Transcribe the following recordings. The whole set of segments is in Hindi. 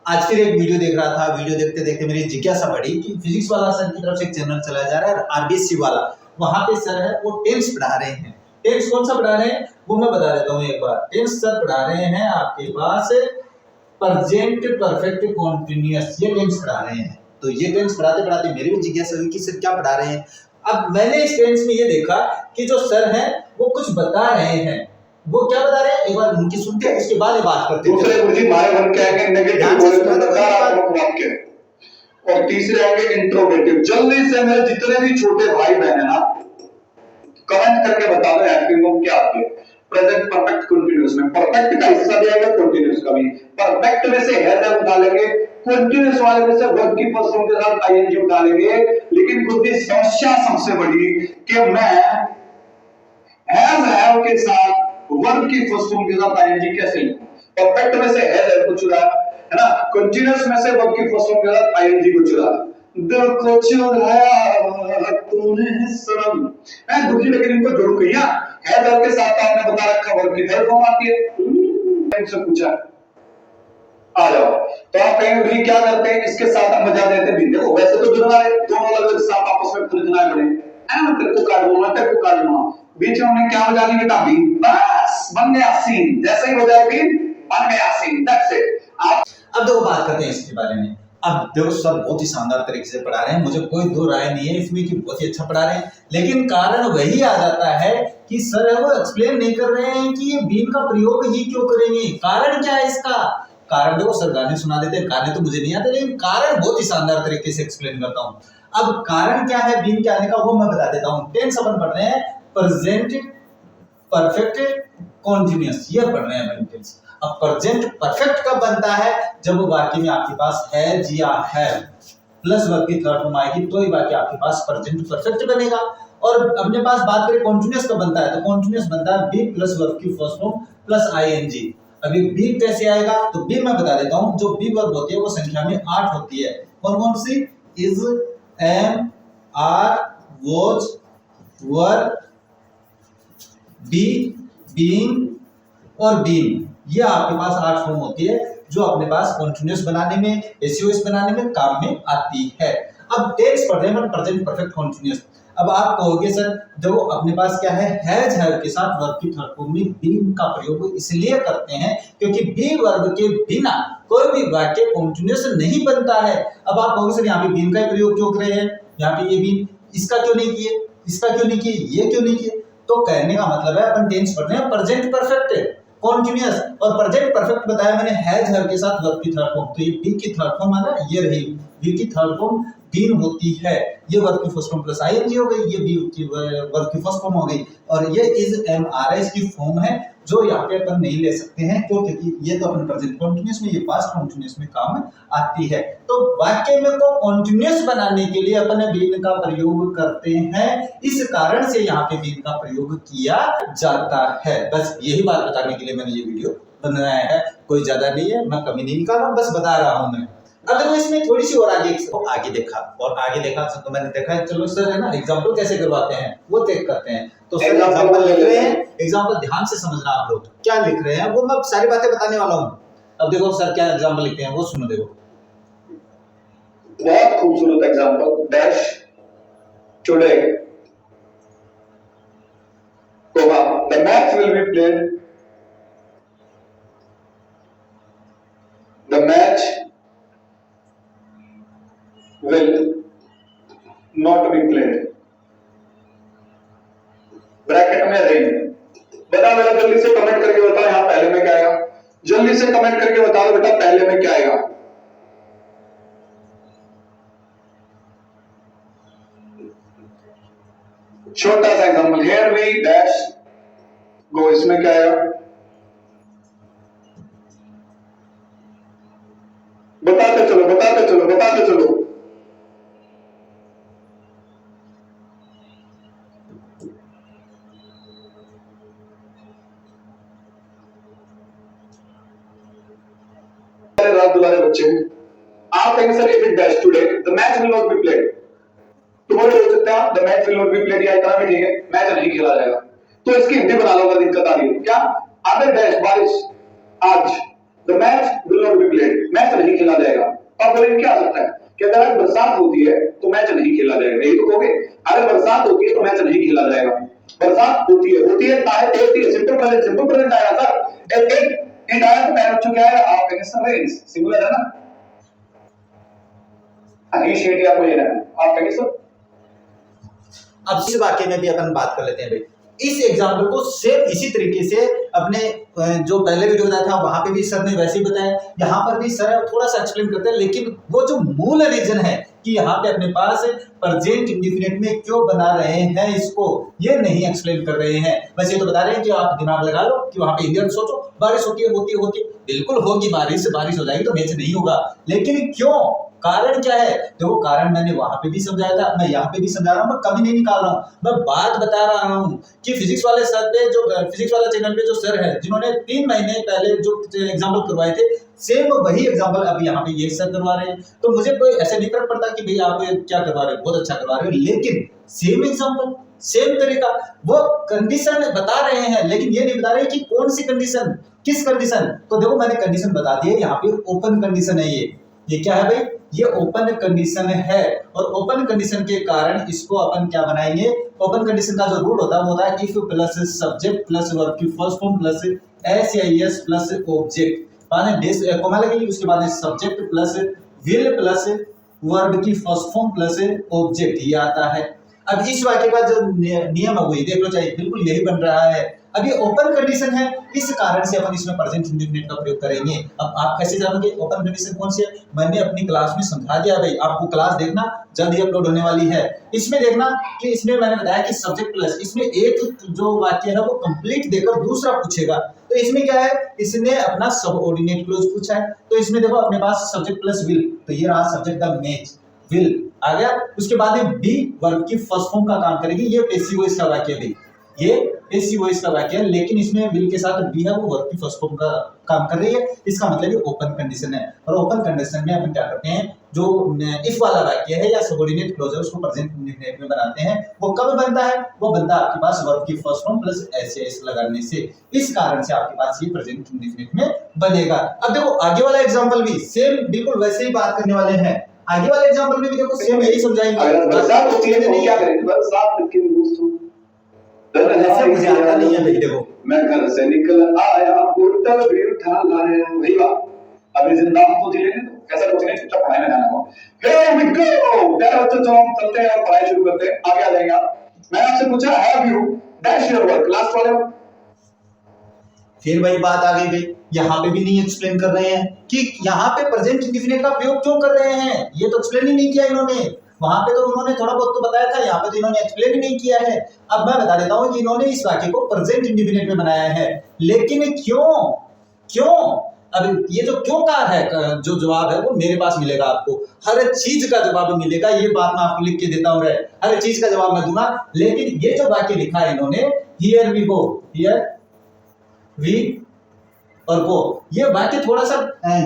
आज फिर एक वीडियो देख रहा था। वीडियो देखते देखते मेरी जिज्ञासा बढ़ी कि फिजिक्स वाला सर की तरफ से एक चैनल चलाया जा रहा है आरबीएससी वाला। वहां पे सर है वो टेंस पढ़ा रहे हैं। टेंस कौन सा पढ़ा रहे हैं वो मैं बता देता हूँ एक बार। टेंस सर पढ़ा रहे हैं आपके पास प्रेजेंट परफेक्ट कॉन्टिन्यूअस, ये टेंस पढ़ा रहे हैं। तो ये टेंस पढ़ाते पढ़ाते मेरी भी जिज्ञासा हुई कि सर क्या पढ़ा रहे हैं। अब मैंने इस टेंस में ये देखा कि जो सर हैं वो कुछ बता रहे हैं। वो क्या बता रहे हैं एक बार उनकी सुनते हैं, उसके बाद ये बात करते हैं। दूसरे गुरुजी माय बन के आएंगे नेगेटिव वाक्य, और तीसरे आएंगे इंट्रोगेटिव। जल्दी से मेरे जितने भी छोटे भाई बहन है ना, कमेंट करके बता दो एक्टिव क्या आती है। प्रेजेंट परफेक्ट कंटीन्यूअस में परफेक्ट का हिस्सा भी आएगा, कंटीन्यूअस का भी। परफेक्ट में से हैज उठा लेंगे, कंटीन्यूअस वाले में से वर्ब की फर्स्ट फॉर्म के साथ आईएनजी उठा लेंगे। लेकिन खुद की समस्या सबसे बड़ी कि मैं हैव के साथ वर्ब की फर्स्ट फॉर्म के साथ आईएनजी कैसे लिखूं। परफेक्ट में से हैज को चुरा है ना, कंटीन्यूअस में से वर्ब की फर्स्ट फॉर्म के साथ आईएनजी को चुरा। दिल को चुराया तूने सनम, मैं दूसरी लेकिन इनको जोड़ू कहिया। हैज के साथ आपने बता रखा वर्ब की थर्ड फॉर्म आती है। इनसे पूछा आ जाओ, तो आप कहेंगे क्या करते हैं इसके साथ हम बजा देते हैं। देखो वैसे तो जुड़वा है, दोनों अलग साथ आपस में खरीदना है बड़े है, तेरे को काट दूंगा तेरे को काट दूंगा। बीच में हमने क्या बजा दी बेटा, बीन। बस बन गया सीन, जैसे ही बजाए बीन बन गया सीन, दैट्स इट। आप अब देखो बात करते हैं इसके बारे में। अब देखो सर बहुत ही शानदार तरीके से पढ़ा रहे हैं, मुझे कोई दो राय नहीं है इसमें कि बहुत ही अच्छा पढ़ा रहे हैं। लेकिन कारण वही आ जाता है कि सर वो एक्सप्लेन नहीं कर रहे हैं कि ये बीन का प्रयोग ही क्यों करेंगे। कारण क्या है इसका? कारण देखो सर गाने सुना देते हैं, गाने तो मुझे नहीं आते, लेकिन कारण बहुत ही शानदार तरीके से एक्सप्लेन करता हूँ। अब कारण क्या है बीन के आने का वो मैं बता देता हूँ। टेंस अपन पढ़ रहे हैं प्रेजेंट परफेक्ट कॉन्टिन्यूअस, ये पढ़ रहे हैं टेंस। अब प्रेजेंट परफेक्ट कब बनता है? जब वाक्य में आपके पास है या है प्लस वर्ब की थर्ड फॉर्म आएगी तो ही वाक्य आपके पास प्रेजेंट परफेक्ट बनेगा। और अपने पास बात करें कॉन्टिन्यूअस कब बनता है, तो कॉन्टिन्यूअस बनता है बी प्लस वर्ब की फर्स्ट फॉर्म प्लस आईएनजी। अभी बी कैसे आएगा, तो बी मैं बता देता हूं। जो बी वर्ब होती है वो संख्या में 8 होती है। कौन कौन सी? Is, am, are, was, were, be, being और बीइंग। ये आपके पास 8 फॉर्म होती है जो अपने पास कॉन्टिन्यूअस बनाने में, एसयूएस बनाने में काम में आती है। अब टेंस पढ़ रहे हैं प्रेजेंट परफेक्ट कॉन्टिन्यूअस। अब आप कहोगे सर देखो अपने पास क्या है, हैज के साथ वर्ब की थर्ड फॉर्म में बीन का प्रयोग इसलिए करते हैं क्योंकि बी वर्ब के बिना कोई भी वाक्य कॉन्टिन्यूअस नहीं बनता है। अब आप कहोगे सर यहाँ पे बीन का प्रयोग क्यों कर रहे हैं, यहाँ पे ये बीन, इसका क्यों नहीं किए, इसका क्यों नहीं किए, ये क्यों नहीं किए? तो कहने का मतलब है अपन टेंस पढ़ रहे हैं प्रेजेंट परफेक्ट कॉन्टिन्यूअस, और प्रेजेंट परफेक्ट बताया मैंने हैज के साथ वर्ब की थर्ड फॉर्म। तो ये बी की थर्ड फॉर्म है ना, ये रही बी की थर्ड फॉर्म बीन होती है। ये वर्ब की फर्स्ट फॉर्म प्लस आईएनजी हो गई, ये बी की वर्ब की फर्स्ट फॉर्म हो गई। और ये इज, एम, आर इसकी फॉर्म है जो यहाँ पे अपन नहीं ले सकते हैं क्योंकि ये तो अपन प्रेजेंट कॉन्टिन्यूअस में, ये पास्ट कॉन्टिन्यूअस में काम आती है। तो वाक्य में को कॉन्टिन्यूअस बनाने के लिए अपन बीन का प्रयोग करते हैं, इस कारण से यहाँ पे बीन का प्रयोग किया जाता है। बस यही बात बताने के लिए मैंने ये वीडियो बनाया है, कोई ज्यादा नहीं है, मैं कमी नहीं निकाल रहा हूँ, बस बता रहा हूँ मैं। अब देखो इसमें थोड़ी सी और आगे देखा तो मैंने देखा चलो सर है ना एग्जांपल कैसे करवाते हैं वो चेक करते हैं। तो सर एग्जांपल लिख रहे हैं, एग्जांपल ध्यान से समझना आप लोग क्या लिख रहे हैं वो मैं सारी बातें बताने वाला हूँ। अब देखो सर क्या एग्जांपल लिखते हैं वो सुनो। देखो बहुत खूबसूरत example, dash today the match will be played, the match will not be played, bracket में रेन। बता बेटा जल्दी से कमेंट करके बताओ यहां पहले में क्या आएगा, जल्दी से कमेंट करके बता दो बेटा पहले में क्या आएगा। छोटा सा example, here we dash go, इसमें क्या आएगा बताते चलो बताते चलो बताते चलो। रात दुलारे बच्चे आप कहेंगे sir if it dash today the match will not be played, tomorrow हो सकता है the match will not be played, या इतना भी ठीक है मैच नहीं खेला जाएगा। तो इसकी हिंदी बना लो अगर दिक्कत आ रही है क्या, अगर डैश बारिश आज the match will not be played, match नहीं खेला जाएगा। अब बोलेंगे क्या आ सकता है कि अगर बरसात होती है तो मैच नहीं खेला जाएगा, यही तो कहोगे। अगर बरसात होती है तो मैच नहीं खेला जाएगा। बरसात होती है ताहे होती है, सिंपल प्रेजेंट आएगा सर। एक एंड आया तो पहले बच्चों क्या आएगा, आप कहेंगे सर रेन्स, सिंगुलर है ना, ही शेड या कोई है, आप कहेंगे सर। अब इस वाक्य में भी अपन बात कर लेते हैं भाई। इस एग्जाम्पल को सेम इसी तरीके से अपने जो पहले वीडियो बताया था वहां पे भी सर ने वैसे ही बताया, यहाँ पर भी सर थोड़ा सा एक्सप्लेन करते हैं, लेकिन वो जो मूल रीजन है कि यहाँ पे अपने पास प्रेजेंट इंडेफिनिट में क्यों बना रहे हैं इसको, ये नहीं एक्सप्लेन कर रहे हैं। वैसे तो बता रहे हैं कि आप दिमाग लगा लो कि वहां पे इंडियन सोचो, बारिश होती है, बिल्कुल होगी बारिश हो जाएगी तो मैच नहीं होगा, लेकिन क्यों, कारण क्या है। देखो कारण मैंने वहां पे भी समझाया था, मैं यहाँ पे भी समझा रहा हूँ, मैं कमी नहीं निकाल रहा हूँ, मैं बात बता रहा हूँ कि फिजिक्स वाले सर पे, जो फिजिक्स वाला चैनल पे जो सर है जिन्होंने 3 महीने पहले जो एग्जाम्पल करवाए थे, सेम वही एग्जाम्पल अभी यहाँ पे ये सर करवा रहे हैं। तो मुझे कोई ऐसे नहीं फर्क पड़ता कि भैया आप क्या करवा रहे हो, बहुत अच्छा करवा रहे हो, लेकिन सेम एग्जाम्पल सेम तरीका, वो कंडीशन बता रहे हैं, लेकिन ये नहीं बता रहे कि कौन सी कंडीशन, किस कंडीशन। तो देखो मैंने कंडीशन बता दी है, यहाँ पे ओपन कंडीशन है, ये क्या है भाई, ये ओपन कंडीशन है। और ओपन कंडीशन के कारण इसको अपन क्या बनाएंगे, ओपन कंडीशन का जो रूल होता है वो होता है if plus subject plus verb की फर्स्ट फॉर्म प्लस एस या एस प्लस ऑब्जेक्ट, माने बेस कॉमा लगेगी, उसके बाद subject plus will plus verb की फर्स्ट फॉर्म प्लस ऑब्जेक्ट, ये आता है। अब इस वाक्य का जो नियम है वही देख लो, चाहिए बिल्कुल यही बन रहा है। अब ये ओपन कंडीशन है, इस कारण से अपन इसमें प्रेजेंट इंडेफिनिट का प्रयोग करेंगे। अब आप कैसे जानोगे ओपन कंडीशन कौन सी है, मैंने अपनी क्लास में समझा दिया भाई, आपको क्लास देखना जल्द ही अपलोड होने वाली है, इसमें देखना कि इसमें मैंने बताया कि सब्जेक्ट प्लस, इसमें एक जो वाक्य है वो कंप्लीट देकर दूसरा पूछेगा, तो इसमें क्या है, इसने अपना सबऑर्डिनेट क्लॉज पूछा है, तो इसमें देखो अपने पास सब्जेक्ट प्लस विल, तो ये रहा सब्जेक्ट द मैच, विल आ गया। उसके बाद में बी वर्ब की फर्स्ट फॉर्म का काम करेगी, ये पेसिव वॉइस का वाक्य है, ये पेसिव वॉइस का वाक्य है, लेकिन इसमें विल के साथ बी है, वो वर्ब की फर्स्ट फॉर्म का काम कर रही है, इसका मतलब ये ओपन कंडीशन है। और ओपन कंडीशन में अपन क्या करते हैं, जो इफ वाला वाक्य है या सबऑर्डिनेट क्लॉज है उसको प्रेजेंट इंडेफिनिट में बनाते हैं। वो कब बनता है, वो बनता है आपके पास वर्ब की फर्स्ट फॉर्म प्लस एस लगाने से, इस कारण से आपके पास ये प्रेजेंट इंडेफिनिट में बनेगा। अब देखो आगे वाला एग्जांपल भी सेम बिल्कुल वैसे ही बात करने वाले हैं, आगे वाले एग्जांपल में भी देखो सेम यही समझाएंगे। अगर बरसात होती है तो क्या करेंगे, बरसात के दोस्तों ऐसे मुझे आता नहीं है भाई, देखो मैं घर से निकल आया बोतल भी उठा लाया, वही बात। अभी जिंदा तो जी लेने तो ऐसा कुछ नहीं, चुपचाप पढ़ाई में ध्यान लगाओ। हियर वी गो, प्यारे बच्चों चलो हम चलते हैं और पढ़ाई शुरू करते हैं, आगे आ जाएंगे आप। मैंने आपसे पूछा have you dash your work, last वाले में फिर वही बात आ गई, यहाँ पे भी नहीं एक्सप्लेन कर रहे हैं कि यहाँ पे प्रेजेंट इंडेफिनिट का प्रयोग क्यों कर रहे हैं, ये तो एक्सप्लेन ही नहीं किया इन्होंने। वहां पे तो उन्होंने थोड़ा बहुत तो बताया था, यहाँ पे तो इन्होंने एक्सप्लेन ही नहीं किया है। अब मैं बता देता हूँ कि इन्होंने इस वाक्य को प्रेजेंट इंडेफिनिट में बनाया है, लेकिन क्यों अब ये जो क्यों का है, जो जवाब है वो मेरे पास मिलेगा, आपको हर चीज का जवाब मिलेगा, ये बात मैं आपको लिख के देता हूँ, हर चीज का जवाब मैं दूंगा। लेकिन ये जो वाक्य लिखा है इन्होंने, here we go, here we और गो, ये वाक्य थोड़ा सा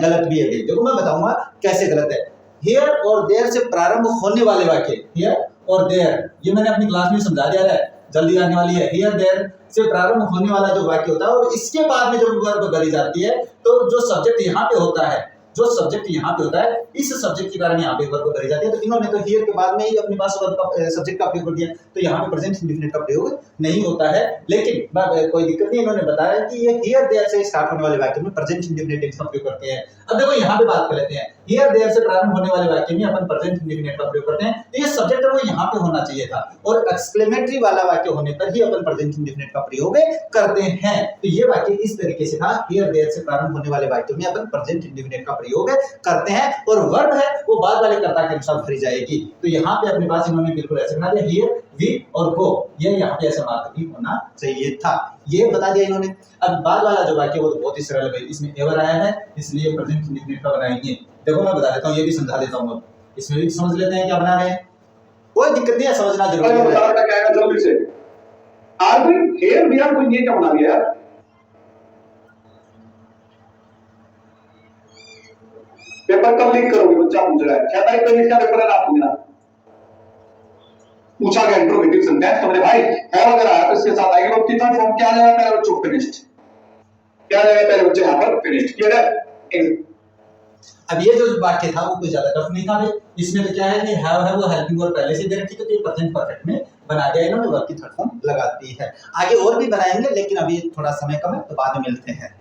गलत भी है। देखो मैं बताऊंगा कैसे गलत है। हियर और देयर से प्रारंभ होने वाले वाक्य, हियर और देयर, ये मैंने अपनी क्लास में समझा दिया है, जल्दी आने वाली है। हियर देयर से प्रारंभ होने वाला जो वाक्य होता है और इसके बाद में जब वर्ब भरी जाती है, तो जो सब्जेक्ट यहाँ पे होता है, जो सब्जेक्ट यहाँ पे होता है, इस सब्जेक्ट के कारण यहाँ पे वर्ब भरी जाती है। तो इन्होंने तो हियर के बाद में ही अपने पास वर्ब का सब्जेक्ट का प्रयोग कर दिया, तो यहाँ पे प्रेजेंट इंडेफिनिट का प्रयोग नहीं होता है। लेकिन कोई दिक्कत नहीं, इन्होंने बताया कि ये हियर देयर से स्टार्ट होने वाले वाक्य में प्रेजेंट इंडेफिनिट का प्रयोग करते हैं। अब देखो यहाँ पे बात कर लेते हैं, हियर देयर से प्रारंभ होने वाले वाक्य में अपन प्रेजेंट इंडेफिनिट का प्रयोग करते हैं, तो ये सब्जेक्ट है वो यहाँ पे होना चाहिए था, और एक्सक्लेमेटरी वाला वाक्य होने पर ही अपन प्रेजेंट इंडेफिनिट का प्रयोग करते हैं। तो ये वाक्य इस तरीके से था, हियर देयर से प्रारंभ होने वाले वाक्य में अपन प्रेजेंट इंडेफिनिट का प्रयोग करते हैं, और वर्ब है वो बाद वाले कर्ता के अनुसार भरी जाएगी। तो यहाँ पे अपने पास इन्होंने बिल्कुल ऐसे बना दिया, हियर वी और गो, ये यहाँ पे ऐसा मार्क भी होना चाहिए था, ये बता दिया इन्होंने। अब बाद वाला जो वाक्य वो तो बहुत ही सरल है, इसमें एवर आया है इसलिए प्रेजेंट इंडेफिनिट का बनाएंगे। देखो मैं बता देता हूँ, ये भी समझा देता हूँ, अब इसमें भी समझ लेते हैं क्या बना रहे हैं, कोई दिक्कत नहीं है, समझना जरूरी है। क्या आएगा जल्दी से, are we here we are, कोई ये क्या बना दिया यार, पेपर कब लीक करोगे, बच्चा पूछ रहा है। 46 पेज का पेपर है आपको मिला, पूछा गया इंट्रोगेटिव सेंटेंस, तो मेरे भाई है अगर आया तो इसके साथ आएगा, कितना फॉर्म क्या आ जाएगा, पहले बच्चों फिनिश्ड, क्या आ जाएगा पहले बच्चे यहाँ पर फिनिश्ड, क्लियर है। अब ये जो वाक्य था वो कोई ज्यादा टफ नहीं था भाई। इसमें तो क्या है कि हैव है वो हेल्पिंग वर्ब पहले से दे रखी, तो ये प्रेजेंट परफेक्ट में बना दिया इन्होंने, वर्ब की थर्ड फॉर्म लगाती है। आगे और भी बनाएंगे लेकिन अभी थोड़ा समय कम है तो बाद में मिलते हैं।